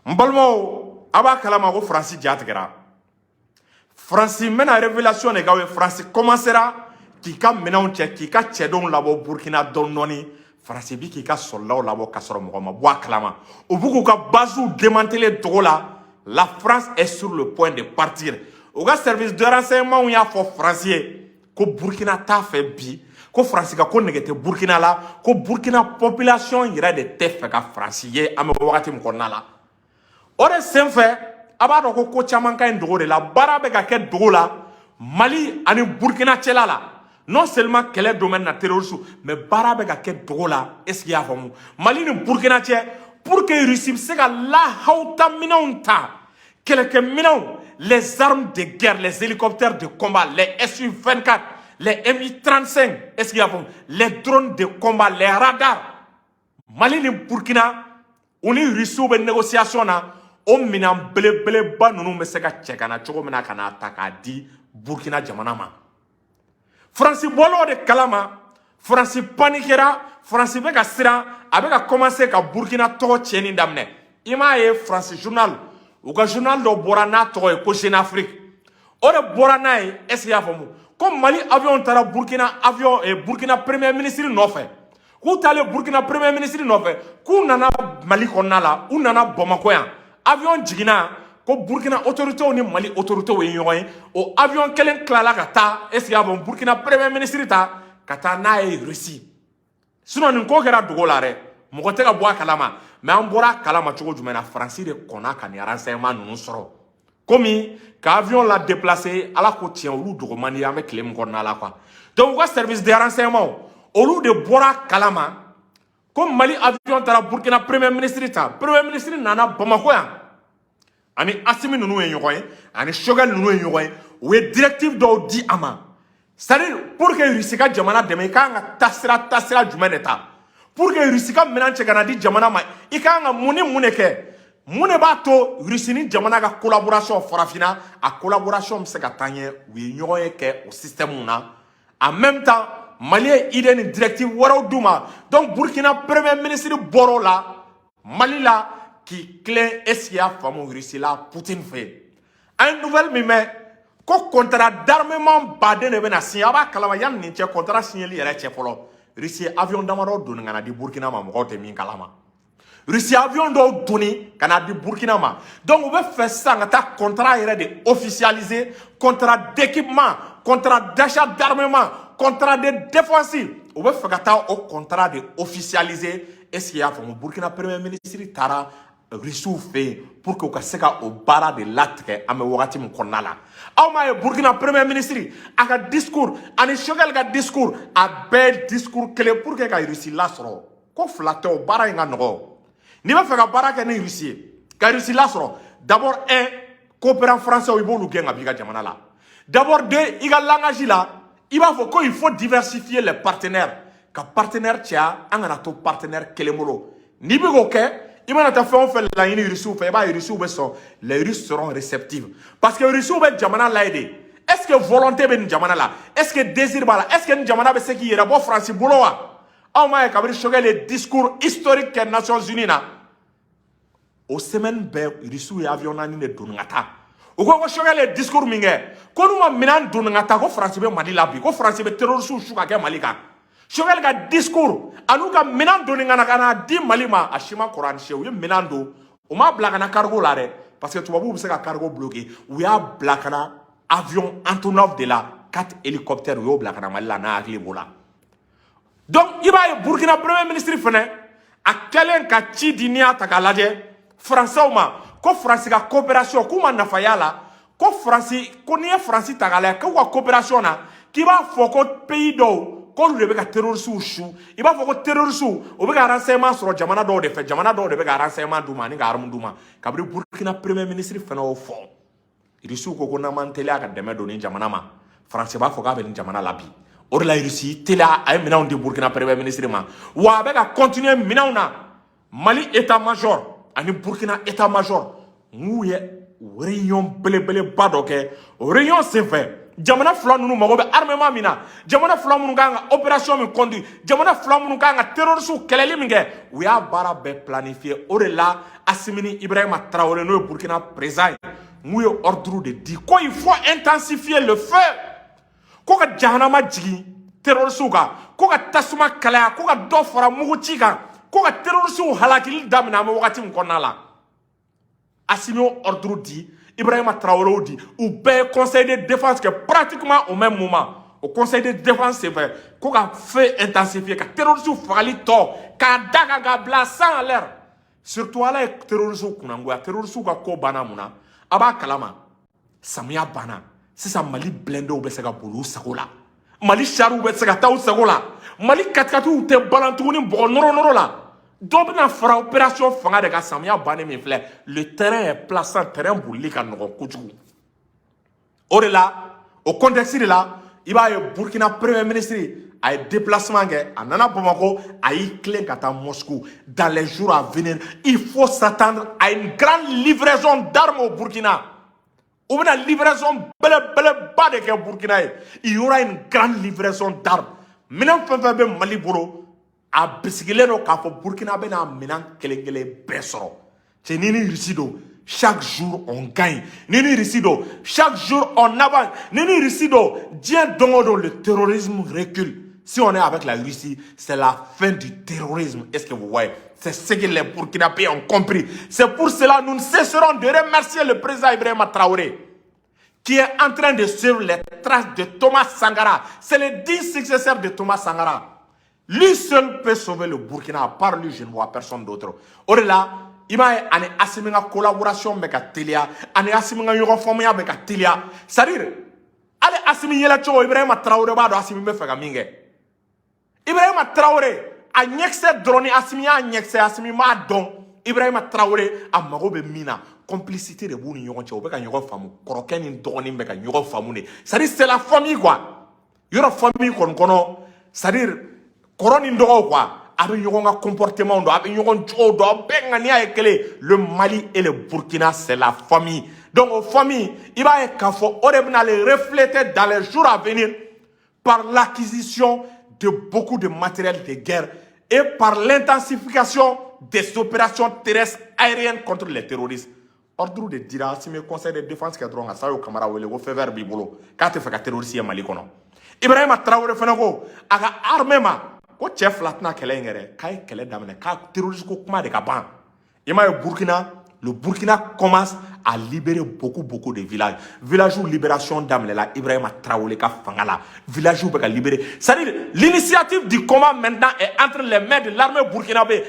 Mbalmo aba kalama ko France jatigera France mena révélation ne gawe France commencera qui ka menaw cɛ qui ka cɛdon labo Burkina donnoni France bi qui ka soldats labo kasoro mɔgɔ ma bɔ kalama o bugu ka basu démanteler togo la France est sur le point de partir o ka service de renseignement y'a fɔ français ko Burkina t'a fɛ bi ko France ka ko negete Burkina la ko Burkina population yɛrɛ de tɛ fɛ ka France ye an bɛ wagati min kɔnɔna la o de senfɛ a b'a dɔn ko caman ka ɲi dogo de la baara bɛ ka kɛ dogo la Mali ani Burkina cɛla la non seulement kɛlɛ domaine na terrorisme mais baara bɛ ka kɛ dogo la est-ce qu'il y a faamu Mali ni Burkina cɛ pour que Russie bɛ se ka lahawta minɛnw ta kɛlɛkɛminɛnw les armes de guerre les hélicoptères de combat les Su-24 les Mi-35 est-ce qu'il y a faamu les drones de combat les radars Mali ni Burkina u ni Russie bɛ négociation na o minɛn belebeleba ninnu bɛ se ka cɛ ka na cogo min na ka na ta k'a di Burkina jamana ma France bɔl'o de kalama France panikera France bɛ ka siran a bɛ ka commencer ka Burkina tɔgɔ tiɲɛni daminɛ i m'a ye France journal u ka journal dɔ bɔra n'a tɔgɔ ye ko Jeune Afrique o de bɔra n'a ye est-ce qu'il y a faamu ko Mali avion taara Burkina premier ministre nɔfɛ k'u taalen Burkina premier ministre nɔfɛ k'u nana Mali kɔnɔna la u nana Bamako yan avion jiginna ko Burkina autorités ni Mali autorités ye ɲɔgɔn ye o avion kelen tilala ka taa est-ce qu'il y a faamu Burkina premier ministre ta ka taa n'a ye Russie sinon nin ko kɛra dogo la dɛ mɔgɔ tɛ ka bɔ a kalama mais an bɔra a kalama cogo jumɛn na France de kɔnna ka nin renseignement ninnu sɔrɔ komi ka avion la déplacer ala ko tiɲɛ olu dogo man di an bɛ tile min kɔnɔna la quoi donc u ka service de renseignement olu de bɔra kalama ko Mali avion taara Burkina premier ministre ta premier ministre nana Bamako yan ani Assimi ninnu ye ɲɔgɔn ye ani Choguel ninnu ye ɲɔgɔn ye u ye directive dɔw di a ma c'est-à-dire pour que Russie ka jamana dɛmɛ i kan ka taasira jumɛn de ta pour que Russie ka minɛn cɛ ka na di jamana ma i kan ka mun ni mun de kɛ mun de b'a to Russie ni jamana ka collaboration farafinna a collaboration bɛ se ka taa ɲɛ u ye ɲɔgɔn ye kɛ o système na en même temps Mali ye idée ni directive wɛrɛw d'u ma donc Burkina premier ministre bɔr'o la Mali la k'i tilen est-ce qu'il y a faamu Russie la Poutine fɛ an ye nouvelle min mɛn ko contrat d'armement baden de bɛna signer a b'a kalama yanni nin cɛ contrat signeli yɛrɛ cɛ fɔlɔ Russie avion damadɔ donni ka na di Burkina ma mɔgɔw tɛ min kalama Russie avion dɔw donni ka na di Burkina ma donc u bɛ fɛ sisan ka taa contrat yɛrɛ de officialiser contrat d'équipement contrat d'achat d'armement contrat de défense u bɛ fɛ ka taa o contrat de officialiser est-ce qu'il y a faamu Burkina premier ministre taara Russiw fɛ yen pour que u ka se ka o baara de latigɛ an bɛ wagati min kɔnɔna la aw m'a ye Burkina premier ministre a ka discours ani Choguel ka discours a bɛɛ discours kelen pour que ka Russie lasɔrɔ ko fila tɛ o baara in ka nɔgɔ n'i b'a fɛ ka baara kɛ ni Russie ye ka Russie lasɔrɔ d'abord un coopérant français i b'olu gɛn ka b'i ka jamana la d'abord deux i ka langage la i b'a fɔ ko il faut diversifier les partenaires ka partenaire caya an kana to partenaire kelen bolo n'i bɛ k'o kɛ i mana taa fɛn o fɛn laɲini Russiw fɛ i b'a ye Russiw bɛ sɔn les Russes seront réceptifs parce que Russiw bɛ jamana la ye de est-ce que volonté bɛ nin jamana la est-ce que désir b'a la est-ce que nin jamana bɛ se k'i yɛrɛ bɔ France bolo wa aw m'a ye kabini Choguel ye discours historique kɛ Nations Unies na o semaine bɛɛ Russiw ye avion naani de donni ka taa u ko Choguel ye discours min kɛ ko n'u ma minɛn donni ka taa ko France bɛ Mali la bi ko France bɛ terroristes su ka kɛ Mali kan Choguel ka discours anu ka minɛn donni ka na di Mali ma a si ma kɔrɔ ani se u ye minɛn don u m'a bila ka na cargo la dɛ parce que tubabuw bɛ se ka cargo bloquer u y'a bila ka na avion Antonov de la 4 hélicoptères u y'o bila ka na Mali la n'a hakili b'o la donc i b'a ye Burkina premier ministre fɛnɛ a kɛlen ka ci di n'i y'a ta k'a lajɛ français ma ko France ka coopération k'u ma nafa y'a la ko France ko n'i ye France ta k'a lajɛ k'u ka coopération na k'i b'a fɔ ko pays dɔw k'olu de bɛ ka terroristes su i b'a fɔ ko terroristes u bɛ ka renseignement sɔrɔ jamana dɔw de fɛ jamana dɔw de bɛ ka renseignement d'u ma ani ka arme d'u ma kabini Burkina premier ministre fɛnɛ y'o fɔ Russiw ko n'an m'an teliya ka dɛmɛ don nin jamana ma France b'a fɔ k'a bɛ nin jamana la bi o de la Russie teliya a ye minɛnw di Burkina premier ministre ma wa a bɛ ka continuer minɛnw na Mali état major ani Burkina état major n'u ye réunion belebeleba dɔ kɛ o réunion senfɛ jamana fila ninnu mago bɛ armement min na jamana fila minnu kan ka opération min conduit jamana fila minnu kan ka terroristes kɛlɛli min kɛ u y'a baara bɛɛ planifié o de la Assimi Ibrahima Traoré n'o ye Burkina président n'u ye ordre de di ko il faut intensifier le feu ko ka jahanama jigin terroristes kan ko ka tasuma kalaya ko ka dɔ fara muguci kan ko ka terroristes halakili daminɛ an bɛ wagati min kɔnɔna la Assimi ordre di Ibrahima Traoré dit, ou bien conseil de défense qui est pratiquement au même moment. Au conseil de défense, c'est vrai. Qu'on a fait intensifier, que terroristes fagali to, ka daga ga blasa en l'air. Surtout à la terroristes kunangwa, terroristes ka ko bana muna. Aba kalama, samia bana. C'est ça Mali blende ou besega bolu sagola. Mali charu besega taou sagola. Mali katkatu te balantuni bo noro la. Donc, dans la opération fanga de Kassamia Bane Mifle, le terrain est placé en terrain bouli ka nogo kojugu. Au là, au contexte de là, il va y avoir Burkina Premier ministre a un déplacement à Nana Bamako, à Iklen à Moscou. Dans les jours à venir, il faut s'attendre à une grande livraison d'armes au Burkina. Ou une livraison bas de Burkina. Il y aura une grande livraison d'armes. Maintenant, on Mali Boro. A bisigilero k'a fɔ Burkina bena minan kelen bɛɛ sɔrɔ. C'est Nini Risido. Chaque jour on gagne. Nini Risido. Chaque jour on avance. Nini Risido. Dieu donne le terrorisme recule. Si on est avec la Russie, c'est la fin du terrorisme. Est-ce que vous voyez? C'est ce que les Burkinabés ont compris. C'est pour cela que nous ne cesserons de remercier le président Ibrahima Traoré, qui est en train de suivre les traces de Thomas Sankara. C'est le 10 successeur de Thomas Sankara. Lui seul peut sauver le Burkina. À part lui, je ne vois personne d'autre. Au-delà, il m'a dit une collaboration avec Telia, une famille avec Telia. C'est-à-dire, allez, Assimi Yelacho, Ibrahima Traoré, Assimi me fait gamingue. Ibrahima Traoré, a nyekse drone, Assimi a nyekse, Assimi ma don. Ibrahima Traoré, a mago be mina. Complicité de vous, n'y auront pas de famille. Koroken ni drone, n'y aura famille. C'est-à-dire, c'est la famille, quoi. Il y aura famille qu'on connaît. C'est-à-dire, Corona quoi, avec un comportement, avec un jour, le Mali et le Burkina, c'est la famille. Donc, aux familles, il va être les refléter dans les jours à venir par l'acquisition de beaucoup de matériel de guerre et par l'intensification des opérations terrestres aériennes contre les terroristes. Ordre de dire, si le conseil de défense qui a droit à ça, au camarade, au fait vers Bibolo, quand tu fais terroriste, il y a Mali. Ibrahima Traoré Fenago, à l'armée, ko chef flatna kele ngere kay kele damene ka terroriste ko kuma de ka ban ima le Burkina commence à libérer beaucoup de villages où libération d'amene la Ibrahima Traoré ka fangala village où be ka libérer c'est-à-dire l'initiative du combat maintenant est entre les mains de l'armée burkinabé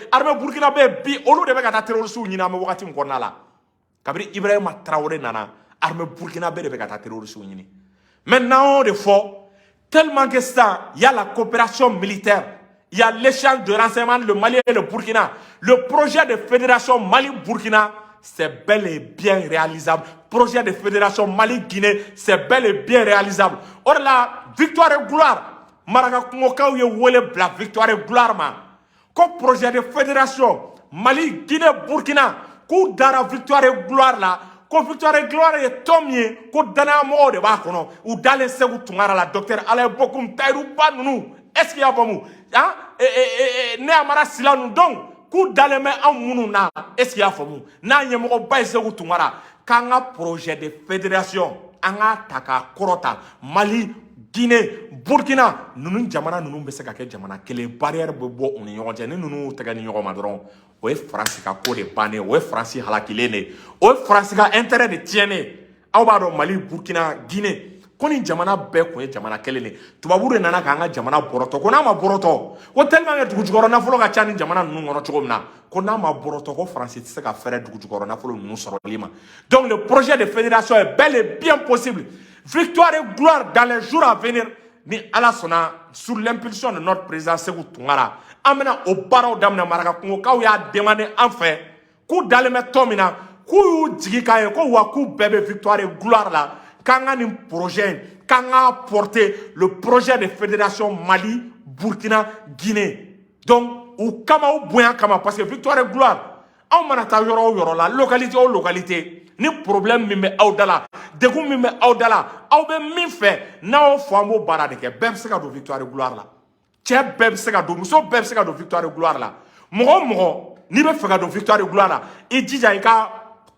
bi olu de be ka terroriste nyina me wakati mkonna la kabri Ibrahima Traoré nana armée burkinabé de be ka terroriste nyini maintenant de fort tellement que ça il y a la coopération militaire. Il y a l'échange de renseignements, le Mali et le Burkina. Le projet de fédération Mali-Burkina, c'est bel et bien réalisable. Projet de fédération Mali-Guinée, c'est bel et bien réalisable. Or la victoire et gloire, Maraka Kumokaou ye wole la victoire et gloire ma. Comme projet de fédération Mali-Guinée-Burkina, kou dara victoire et gloire là, ko victoire et gloire est tombé, ko dana mo de ba kono, ou dale segu tungara la docteur Alain Bokoum Taïrou ba nounou. Est-ce qu'il y a pas mou? Hein? Ne amara sila nous donc, coup d'aleme en mounouna. Est-ce qu'il y a pas mou? Na yemoko baise ou tumara. Kanga projet de fédération, anga taka korota, Mali, Guinée, Burkina, nous jamana nous bese ka ke jamana que les barrières bobo on y yonje ne nous tegani yoro madron. Oe France ka ko de bane, oe France halakilene, oe France ka intérêt de tiene. Awbaro Mali, Burkina, Guinée. Koni jamana be ko jamana kelene tubabure nana ka nga jamana boroto ko na ma boroto ko tellement que dugujugoro na folo ka chani jamana nunu ngono chogomna ko na ma boroto ko français tise ka faire dugujugoro na folo nunu soro lima. Donc le projet de fédération est bel et bien possible. Victoire et gloire dans les jours à venir ni ala sona sous l'impulsion de notre président Sékou Toungara amena au barreau d'amna maraka ko kaw ya demander enfin ku daleme tomina ku jigi kaye ko wa ku bébé victoire et gloire là. Quand on a un projet, quand on a porté le projet de fédération Mali, Burkina, Guinée. Donc, ou kama ou boyan kama, parce que victoire et gloire, on manata yoro la localité ou localité, ni problème mime audala, degun min bɛ aw da la aw bɛ min fɛ n'aw fɔ an b'o baara de kɛ bɛɛ bɛ se ka don victoire gloire la cɛ bɛɛ bɛ se ka don muso bɛɛ bɛ se ka don victoire gloire la mɔgɔ o mɔgɔ n'i bɛ fɛ ka don victoire gloire la i jija i ka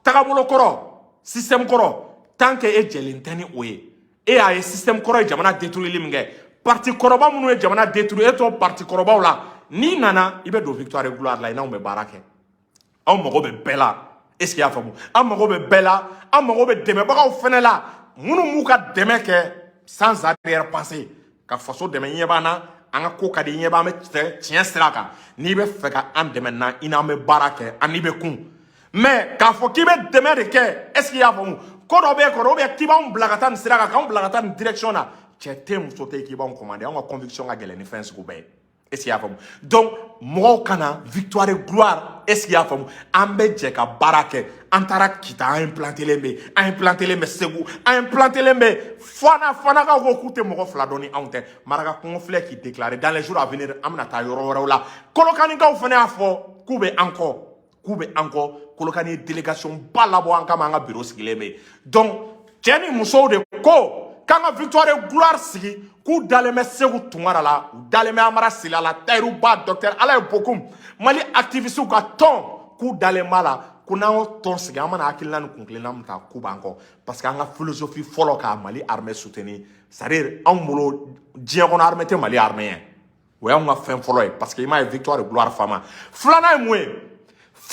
tagabolo kɔrɔ système kɔrɔ tant que e jɛlen tɛ ni o ye e y'a ye système kɔrɔ ye jamana détruire min kɛ parti kɔrɔba minnu ye jamana détruire e t'o parti kɔrɔbaw la n'i nana i bɛ don victoire gloire la i n'anw bɛ baara kɛ anw mago bɛ bɛɛ la est ce que y'a faamu an mago bɛ bɛɛ la an mago bɛ dɛmɛbagaw fɛnɛ la minnu m'u ka dɛmɛ kɛ sans arrière pensée ka faso dɛmɛ ɲɛ b'an na an ka ko ka di ɲɛ b'an bɛ tiɲɛ sira kan n'i bɛ fɛ ka an dɛmɛ na i n'an bɛ baara kɛ an n'i bɛ kun mais k'a fɔ k'i bɛ dɛmɛ de kɛ est ce que y'a faamu ko dɔ b'e kɔrɔ ou bien k'i b'anw bila ka taa nin sira kan k'anw bila ka taa nin direction na cɛ tɛ muso tɛ k'i b'anw commander anw ka conviction ka gɛlɛn ni fɛn sugu bɛɛ ye est ce que y'a faamu donc mɔgɔw kana victoire gloire est ce que y'a faamu an bɛ jɛ ka baara kɛ an taara kita an implanté len bɛ an implanté len bɛ Segu an implanté len bɛ Fanakaw ko k'u tɛ mɔgɔ fila dɔn ni anw tɛ Maraka kɔngɔ filɛ k'i déclarer dans les jours à venir an bɛna taa yɔrɔ wɛrɛw la Kolokanikaw fana y'a fɔ k'u bɛ an kɔ Kolokani ye délégation ba labɔ an kama an ka bureau sigilen bɛ donc cɛ ni musow de ko k'an ka victoire gloire sigi k'u dalen bɛ Segu Tunkara la u dalen bɛ Amara Sila la Tayiru Ba docteur Ala ye Bokum Mali activistes ka tɔn k'u dalen b'a la ko n'an y'o tɔn sigi an mana hakilina ni kun kelenna min ta k'u b'an kɔ parce que an ka philosophie fɔlɔ ka Mali armée soutenir c'est à dire anw bolo diɲɛ kɔnɔ armée tɛ Mali armée ye o y'anw ka fɛn fɔlɔ ye parce que i m'a ye victoire gloire fama filanan ye mun ye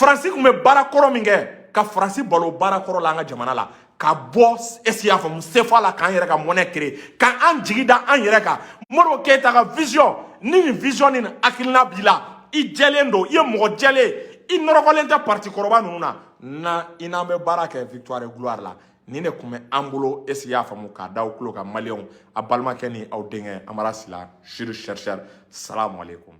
Faransi tun bɛ baara kɔrɔ min kɛ ka Faransi balo baara kɔrɔ la an ka jamana la ka bɔ est ce que y'a faamu CFA la k'an yɛrɛ ka monnaie créer k'an jigi da an yɛrɛ kan Modibo Keyita ka vision ni nin vision ni nin hakilina b'i la i jɛlen don i ye mɔgɔ jɛlen i nɔrɔgɔlen tɛ parti kɔrɔba ninnu na i n'an bɛ baara kɛ victoire gloire la nin de tun bɛ an bolo est ce que y'a faamu k'a da aw tulo kan maliyɛnw a balimakɛ ni aw denkɛ Amara Sila sur chercheur salamu aleykum